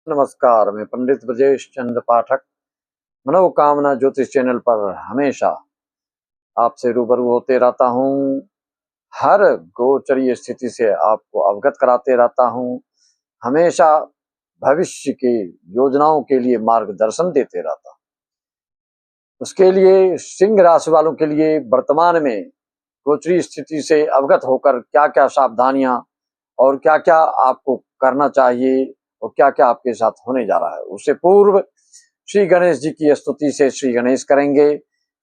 नमस्कार, मैं पंडित ब्रजेश चंद्र पाठक मनोकामना ज्योतिष चैनल पर हमेशा आपसे रूबरू होते रहता हूँ। हर गोचरीय स्थिति से आपको अवगत कराते रहता हूँ। हमेशा भविष्य की योजनाओं के लिए मार्गदर्शन देते रहता हूँ। उसके लिए सिंह राशि वालों के लिए वर्तमान में गोचरीय स्थिति से अवगत होकर क्या क्या सावधानियां और क्या क्या आपको करना चाहिए और क्या क्या आपके साथ होने जा रहा है, उससे पूर्व श्री गणेश जी की स्तुति से श्री गणेश करेंगे,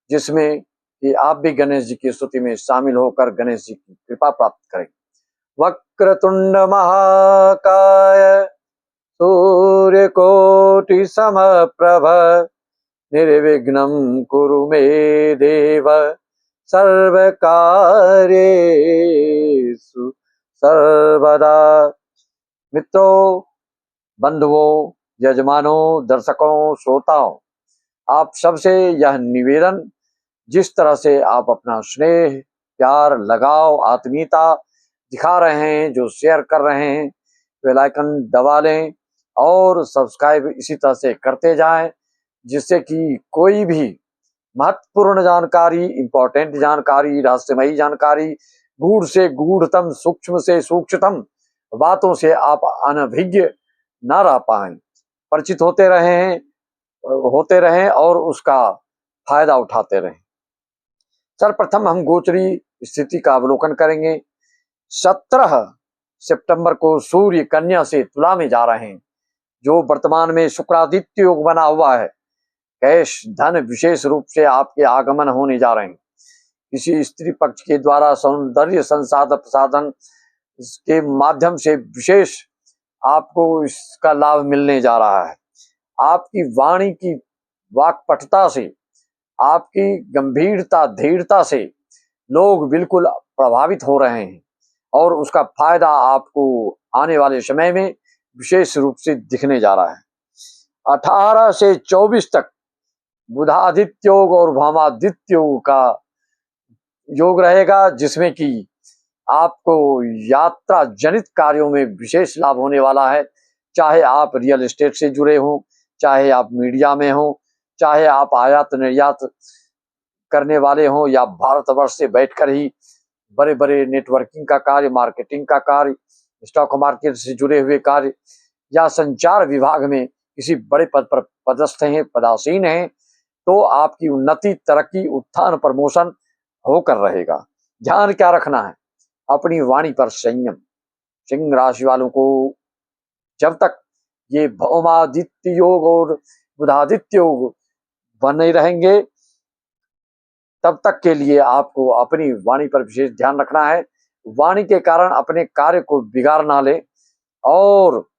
जिसमें कि आप भी गणेश जी की स्तुति में शामिल होकर गणेश जी की कृपा प्राप्त करेंगे। वक्रतुंड महाकाय सूर्यकोटि समप्रभ निर्विघ्नं कुरु मे देव सर्वकार्येषु सर्वदा। मित्रों, बंधुओं, यजमानों, दर्शकों, श्रोताओं, आप सबसे यह निवेदन, जिस तरह से आप अपना स्नेह, प्यार, लगाव, आत्मीयता दिखा रहे हैं, जो शेयर कर रहे हैं, बेल आइकन दबा लें और सब्सक्राइब इसी तरह से करते जाएं, जिससे कि कोई भी महत्वपूर्ण जानकारी, इंपॉर्टेंट जानकारी, रहस्यमयी जानकारी, गूढ़ से गूढ़तम, सूक्ष्म से सूक्ष्मतम बातों से आप अनभिज्ञ न रह पाएं, परिचित होते रहें और उसका फायदा उठाते रहें। सर्वप्रथम हम गोचरी स्थिति का अवलोकन करेंगे। 17 सितंबर को सूर्य कन्या से तुला में जा रहे हैं, जो वर्तमान में शुक्रादित्य योग बना हुआ है। कैश धन विशेष रूप से आपके आगमन होने जा रहे हैं। किसी स्त्री पक्ष के द्वारा सौंदर्य संसाधन प्रसाधन के माध्यम से विशेष आपको इसका लाभ मिलने जा रहा है। आपकी वाणी की वाक्पटुता से, आपकी गंभीरता, धीरता से लोग बिल्कुल प्रभावित हो रहे हैं और उसका फायदा आपको आने वाले समय में विशेष रूप से दिखने जा रहा है। 18 से 24 तक बुधादित्य योग और भामादित्य योग का योग रहेगा, जिसमें कि आपको यात्रा जनित कार्यों में विशेष लाभ होने वाला है। चाहे आप रियल एस्टेट से जुड़े हों, चाहे आप मीडिया में हों, चाहे आप आयात निर्यात करने वाले हों, या भारतवर्ष से बैठकर ही बड़े बड़े नेटवर्किंग का कार्य, मार्केटिंग का कार्य, स्टॉक मार्केट से जुड़े हुए कार्य, या संचार विभाग में किसी बड़े पद पर पदस्थ हैं, पदासीन हैं, तो आपकी उन्नति, तरक्की, उत्थान, प्रमोशन होकर रहेगा। ध्यान क्या रखना है? अपनी वाणी पर संयम। सिंह राशि वालों को जब तक ये भौमादित्य योग और बुधादित्य योग बने रहेंगे, तब तक के लिए आपको अपनी वाणी पर विशेष ध्यान रखना है। वाणी के कारण अपने कार्य को बिगाड़ ना ले, और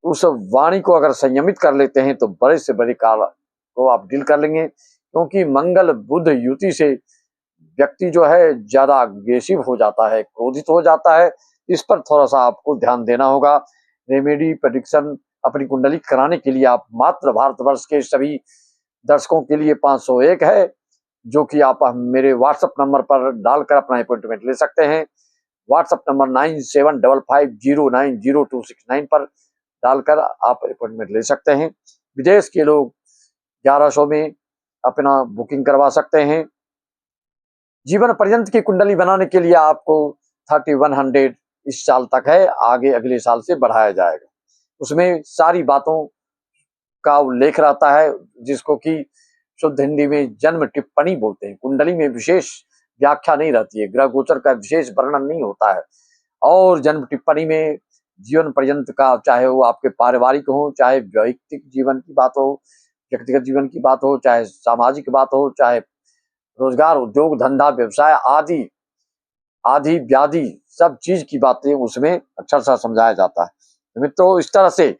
उस वाणी को अगर संयमित कर लेते हैं तो बड़े से बड़े कार्य को आप डील कर लेंगे। क्योंकि मंगल बुध युति से व्यक्ति जो है ज्यादा अग्रेसिव हो जाता है, क्रोधित हो जाता है। इस पर थोड़ा सा आपको ध्यान देना होगा। रेमेडी प्रेडिक्शन अपनी कुंडली कराने के लिए आप मात्र भारतवर्ष के सभी दर्शकों के लिए 501 है, जो कि आप मेरे व्हाट्सएप नंबर पर डालकर अपना अपॉइंटमेंट ले सकते हैं। व्हाट्सएप नंबर 9755090269 पर डालकर आप अपॉइंटमेंट ले सकते हैं। विदेश के लोग 1100 में अपना बुकिंग करवा सकते हैं। जीवन पर्यंत की कुंडली बनाने के लिए आपको 3100 इस साल तक है, आगे अगले साल से बढ़ाया जाएगा। उसमें सारी बातों का उल्लेख रहता है, जिसको कि शुद्ध हिंदी में जन्म टिप्पणी बोलते हैं। कुंडली में विशेष व्याख्या नहीं रहती है, ग्रह गोचर का विशेष वर्णन नहीं होता है। और जन्म टिप्पणी में जीवन पर्यंत का, चाहे वो आपके पारिवारिक हो, चाहे वैयक्तिक जीवन की बात हो, व्यक्तिगत जीवन की बात हो, चाहे सामाजिक बात हो, चाहे रोजगार, उद्योग, धंधा, व्यवसाय आदि आदि व्याधि सब चीज की बातें उसमें अक्षरशः समझाया जाता है। तो मित्रों, इस तरह से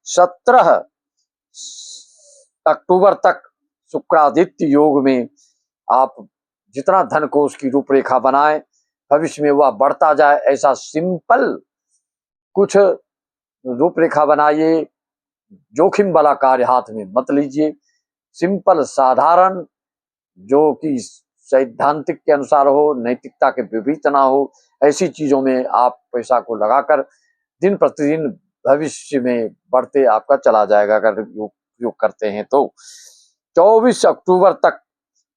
17 अक्टूबर तक शुक्रादित्य योग में आप जितना धन कोष की रूपरेखा बनाए, भविष्य में वह बढ़ता जाए, ऐसा सिंपल कुछ रूपरेखा बनाइए। जोखिम वाला कार्य हाथ में मत लीजिए। सिंपल, साधारण, जो कि सैद्धांतिक के अनुसार हो, नैतिकता के विपरीत ना हो, ऐसी चीजों में आप पैसा को लगाकर दिन प्रतिदिन भविष्य में बढ़ते आपका चला जाएगा अगर योग करते हैं तो। 24 अक्टूबर तक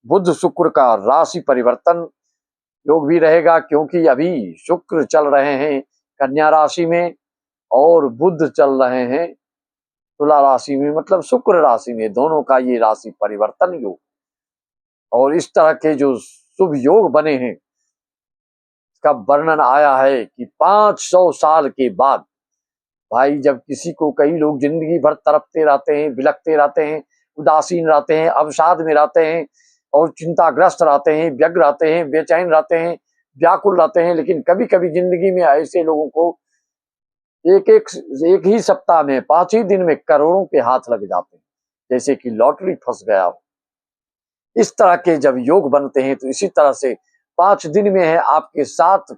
बुध शुक्र का राशि परिवर्तन योग भी रहेगा, क्योंकि अभी शुक्र चल रहे हैं कन्या राशि में और बुध चल रहे हैं तुला राशि में, मतलब शुक्र राशि में। दोनों का ये राशि परिवर्तन योग और इस तरह के जो शुभ योग बने हैं इसका वर्णन आया है कि 500 साल के बाद भाई, जब किसी को, कई लोग जिंदगी भर तड़पते रहते हैं, बिलखते रहते हैं, उदासीन रहते हैं, अवसाद में रहते हैं और चिंताग्रस्त रहते हैं, व्यग्र रहते हैं, बेचैन रहते हैं, व्याकुल रहते हैं, लेकिन कभी कभी जिंदगी में ऐसे लोगों को एक ही सप्ताह में 5 ही दिन में करोड़ों के हाथ लग जाते हैं, जैसे कि लॉटरी फंस गया हो। इस तरह के जब योग बनते हैं तो इसी तरह से 5 दिन में है आपके साथ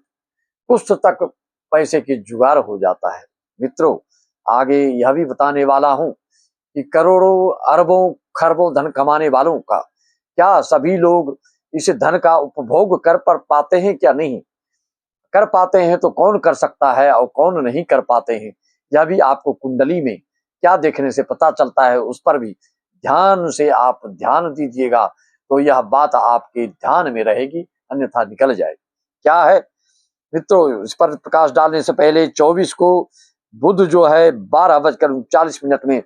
पुष्ट तक पैसे की जुगाड़ हो जाता है। मित्रों, आगे यह भी बताने वाला हूं कि करोड़ों अरबों खरबों धन कमाने वालों का क्या सभी लोग इस धन का उपभोग कर पाते हैं क्या नहीं कर पाते हैं, तो कौन कर सकता है और कौन नहीं कर पाते हैं, यह भी आपको कुंडली में क्या देखने से पता चलता है, उस पर भी ध्यान से आप ध्यान दीजिएगा तो यह बात आपके ध्यान में रहेगी, अन्यथा निकल जाएगी। क्या है मित्रों, इस पर प्रकाश डालने से पहले 24 को बुध जो है 12:39 में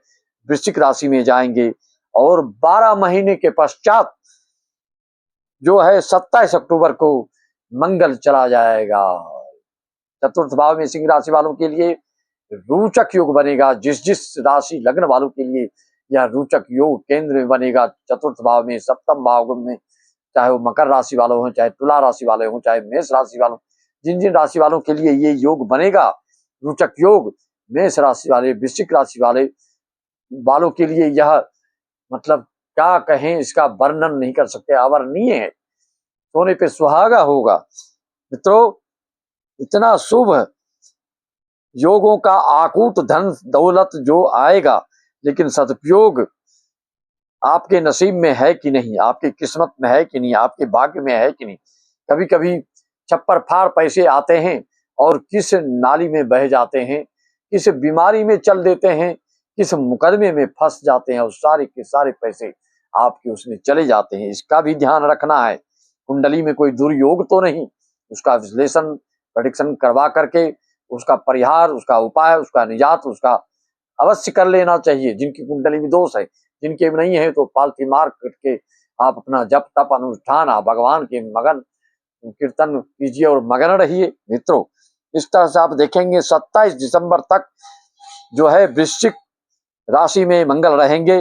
वृश्चिक राशि में जाएंगे और 12 महीने के पश्चात जो है 27 अक्टूबर को मंगल चला जाएगा। चतुर्थ भाव में सिंह राशि वालों के लिए रोचक योग बनेगा। जिस राशि लग्न वालों के लिए यह रोचक योग केंद्र में बनेगा, चतुर्थ भाव में, सप्तम भाव में, चाहे वो मकर राशि वाले हों, चाहे तुला राशि वाले हों, चाहे मेष राशि वालों, जिन जिन राशि वालों के लिए ये योग बनेगा रोचक योग, मेष राशि वाले, वृश्चिक राशि वालों के लिए यह मतलब क्या कहें, इसका वर्णन नहीं कर सकते, अवर्णनीय है, सोने पे सुहागा होगा। मित्रों, इतना शुभ योगों का आकूत धन दौलत जो आएगा, लेकिन सदुपयोग आपके नसीब में है कि नहीं, आपकी किस्मत में है कि नहीं, आपके भाग्य में है कि नहीं। कभी कभी छप्पर फाड़ पैसे आते हैं और किस नाली में बह जाते हैं, किस बीमारी में चल देते हैं, किस मुकदमे में फंस जाते हैं और सारे के सारे पैसे आपके उसमें चले जाते हैं। इसका भी ध्यान रखना है। कुंडली में कोई दुर्योग तो नहीं, उसका विश्लेषण प्रेडिक्शन करवा करके उसका परिहार, उसका उपाय, उसका निजात, उसका अवश्य कर लेना चाहिए। जिनकी कुंडली में दोष है, जिनके में नहीं है, तो पालथी मार करके आप अपना जप तप अनुष्ठान आप भगवान के मगन कीर्तन कीजिए और मगन रहिए। मित्रों, इस तरह से आप देखेंगे 27 दिसंबर तक जो है वृश्चिक राशि में मंगल रहेंगे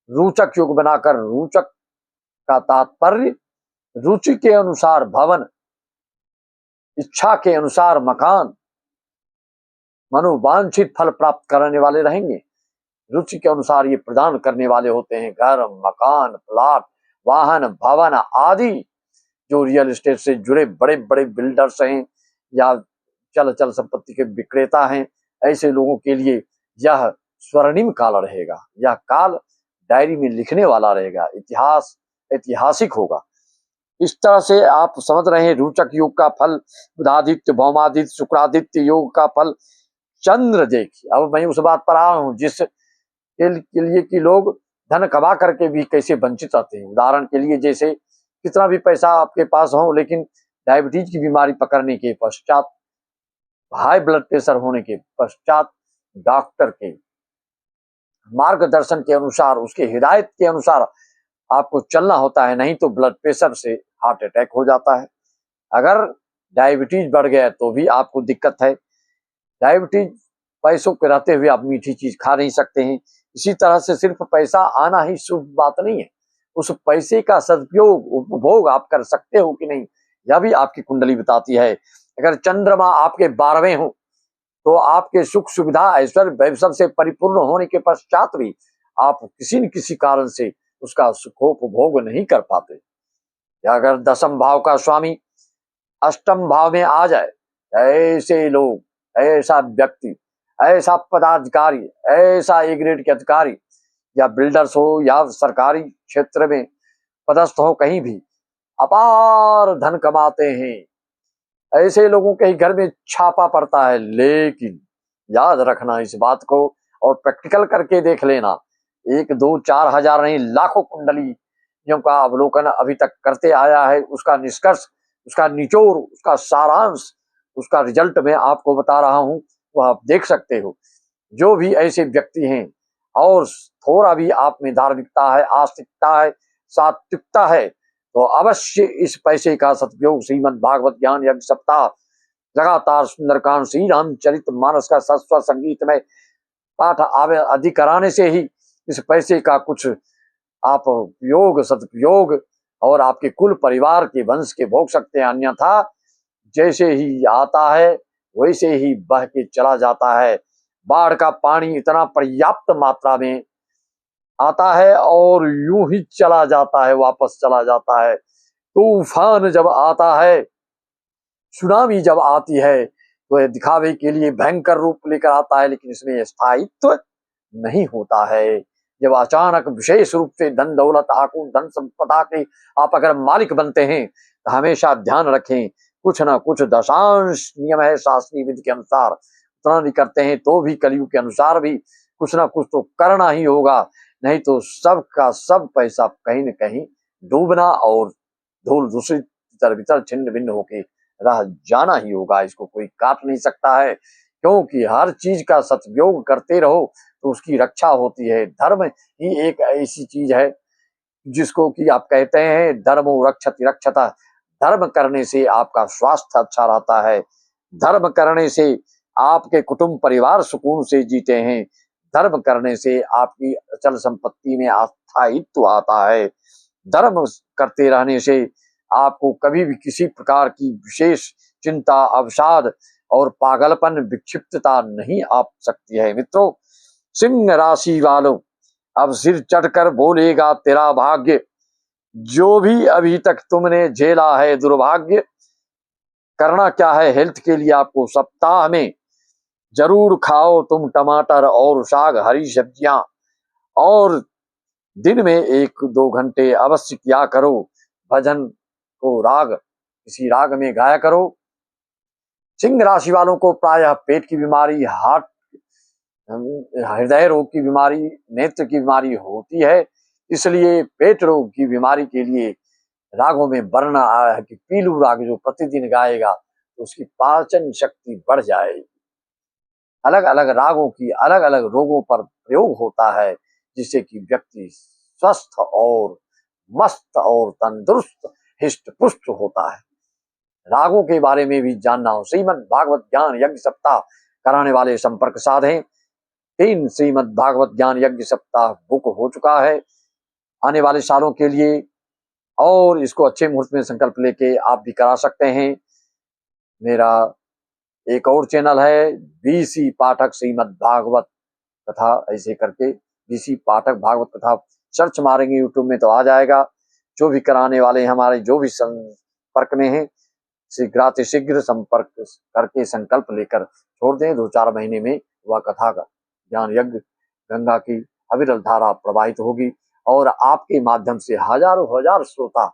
रोचक योग बनाकर। रोचक का तात्पर्य रुचि के अनुसार भवन, इच्छा के अनुसार मकान, मनोवांछित फल प्राप्त करने वाले रहेंगे। रुचि के अनुसार ये प्रदान करने वाले होते हैं। घर, मकान, प्लाट, वाहन, भवन आदि। जो रियल एस्टेट से जुड़े बड़े बड़े बिल्डर्स हैं या चल संपत्ति के विक्रेता हैं, ऐसे लोगों के लिए यह स्वर्णिम काल रहेगा। यह काल डायरी में लिखने वाला रहेगा, इतिहास ऐतिहासिक होगा। इस तरह से आप समझ रहे हैं रोचक योग का फल, बुधादित्य, भौमादित्य, शुक्रादित्य योग का फल। चंद्र देखिए, अब मैं उस बात पर आया हूं जिस के लिए कि लोग धन कमा करके भी कैसे वंचित रहते हैं। उदाहरण के लिए, जैसे कितना भी पैसा आपके पास हो, लेकिन डायबिटीज की बीमारी पकड़ने के पश्चात, हाई ब्लड प्रेशर होने के पश्चात डॉक्टर के मार्गदर्शन के अनुसार, उसके हिदायत के अनुसार आपको चलना होता है, नहीं तो ब्लड प्रेशर से हार्ट अटैक हो जाता है। अगर डायबिटीज बढ़ गया तो भी आपको दिक्कत है। डायबिटीज पैसों के रहते हुए आप मीठी चीज खा नहीं सकते हैं। इसी तरह से सिर्फ पैसा आना ही शुभ बात नहीं है, उस पैसे का सदुपयोग उपभोग आप कर सकते हो कि नहीं, यह भी आपकी कुंडली बताती है। अगर चंद्रमा आपके 12वें हो तो आपके सुख सुविधा ऐश्वर्य वैभव से परिपूर्ण होने के पश्चात भी आप किसी न किसी कारण से उसका सुखोपभोग नहीं कर पाते। या अगर 10वें भाव का स्वामी अष्टम भाव में आ जाए, ऐसे लोग, ऐसा व्यक्ति, ऐसा पदाधिकारी, ऐसा ए ग्रेड के अधिकारी या बिल्डर्स हो या सरकारी क्षेत्र में पदस्थ हो, कहीं भी अपार धन कमाते हैं। ऐसे लोगों के ही घर में छापा पड़ता है, लेकिन याद रखना इस बात को और प्रैक्टिकल करके देख लेना। 1, 2, 4 हजार नहीं, लाखों कुंडलियों का अवलोकन अभी तक करते आया है। उसका निष्कर्ष, उसका निचोड़, उसका सारांश, उसका रिजल्ट मैं आपको बता रहा हूं, वो आप देख सकते हो। जो भी ऐसे व्यक्ति हैं और थोड़ा भी आप में धार्मिकता है, आस्तिकता है, सात्विकता है, तो अवश्य इस पैसे का सदुपयोग श्रीमद् भागवत ज्ञान यज्ञ सप्ताह लगातार सुंदरकांड श्री रामचरित मानस का सरस्वत संगीत में पाठ आदि कराने से ही इस पैसे का कुछ आप उपयोग सदुपयोग और आपके कुल परिवार के वंश के भोग सकते हैं। अन्यथा जैसे ही आता है वैसे ही बह के चला जाता है। बाढ़ का पानी इतना पर्याप्त मात्रा में आता है और यूं ही चला जाता है, वापस चला जाता है। तूफान जब आता है, सुनामी जब आती है, तो यह दिखावे के लिए भयंकर रूप लेकर आता है, लेकिन इसमें स्थायित्व नहीं होता है। जब अचानक विशेष रूप से धन दौलत आकूल धन संपदा के आप अगर मालिक बनते हैं, तो हमेशा ध्यान रखें कुछ ना कुछ दशांश नियम है शास्त्रीय विधि के अनुसार। उतना नहीं करते हैं तो भी कलयुग के अनुसार भी कुछ ना कुछ तो करना ही होगा, नहीं तो सब का सब पैसा कहीं न कहीं डूबना और धूल दूसरी भीतर छिन्न भिन्न होके रह जाना ही होगा। इसको कोई काट नहीं सकता है, क्योंकि हर चीज का सदुपयोग करते रहो तो उसकी रक्षा होती है। धर्म ही एक ऐसी चीज है जिसको कि आप कहते हैं धर्मो रक्षति रक्षता। धर्म करने से आपका स्वास्थ्य अच्छा रहता है, धर्म करने से आपके कुटुंब परिवार सुकून से जीते हैं, धर्म करने से आपकी अचल संपत्ति में स्थायित्व आता है, धर्म करते रहने से आपको कभी भी किसी प्रकार की विशेष चिंता अवसाद और पागलपन विक्षिप्तता नहीं आ सकती है। मित्रों, सिंह राशि वालों, अब सिर चढ़कर बोलेगा तेरा भाग्य। जो भी अभी तक तुमने झेला है दुर्भाग्य, करना क्या है हेल्थ के लिए आपको सप्ताह में जरूर खाओ तुम टमाटर और साग हरी सब्जियां, और दिन में 1-2 घंटे अवश्य किया करो भजन को राग किसी राग में गाया करो। सिंह राशि वालों को प्रायः पेट की बीमारी, हार्ट हृदय रोग की बीमारी, नेत्र की बीमारी होती है। इसलिए पेट रोग की बीमारी के लिए रागों में वर्णन आया है कि पीलू राग जो प्रतिदिन गाएगा तो उसकी पाचन शक्ति बढ़ जाएगी। अलग अलग रागों की अलग अलग रोगों पर प्रयोग होता है, जिससे कि व्यक्ति स्वस्थ और मस्त और तंदुरुस्त हिष्ट पुष्ट होता है। रागों के बारे में भी जानना हो, श्रीमद् भागवत ज्ञान यज्ञ सप्ताह कराने वाले संपर्क साधें। 3 श्रीमद् भागवत ज्ञान यज्ञ सप्ताह बुक हो चुका है आने वाले सालों के लिए, और इसको अच्छे मुहूर्त में संकल्प लेके आप भी करा सकते हैं। मेरा एक और चैनल है बीसी पाठक श्रीमद् भागवत कथा, ऐसे करके बीसी पाठक भागवत कथा सर्च मारेंगे यूट्यूब में तो आ जाएगा। जो भी कराने वाले हमारे जो भी संपर्क में हैं, शीघ्र संपर्क करके संकल्प लेकर छोड़ दें। 2-4 महीने में वह कथा का ज्ञान यज्ञ गंगा की अविरल धारा प्रवाहित होगी और आपके माध्यम से हजारों हजार श्रोता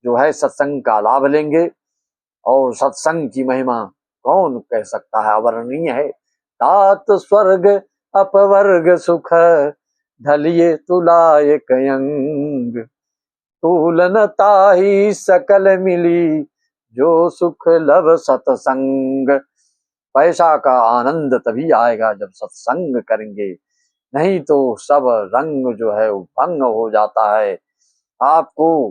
जो है सत्संग का लाभ लेंगे। और सत्संग की महिमा कौन कह सकता है, अवर्णनीय है। तात स्वर्ग अपवर्ग सुख ढलिए तुलाय कयंग, तुलन ताही सकल मिली जो सुख लव सत्संग। पैसा का आनंद तभी आएगा जब सत्संग करेंगे, नहीं तो सब रंग जो है वो भंग हो जाता है। आपको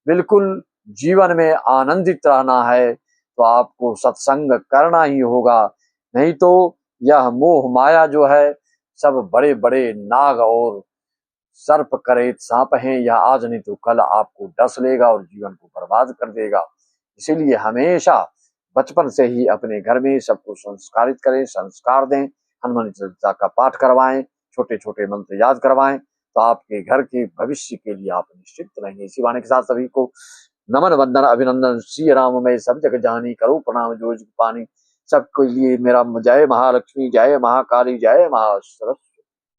बिल्कुल जीवन में आनंदित रहना है तो आपको सत्संग करना ही होगा, नहीं तो यह मोह माया जो है सब बड़े बड़े नाग और सर्प करेत सांप हैं, यह आज नहीं तो कल आपको डस लेगा और जीवन को बर्बाद कर देगा। इसीलिए हमेशा बचपन से ही अपने घर में सबको संस्कारित करें, संस्कार दें, हनुमान चालीसा का पाठ करवाएं, छोटे छोटे मंत्र याद करवाएं, तो आपके घर के भविष्य के लिए आप निश्चित रहेंगे। इसी वाणी के साथ सभी को नमन वंदन अभिनंदन। श्री राम मैं सब जग जानी, करो प्रणाम जो जग पानी। सबके लिए मेरा जय महालक्ष्मी, जय महाकाली, जय महासरस्वती।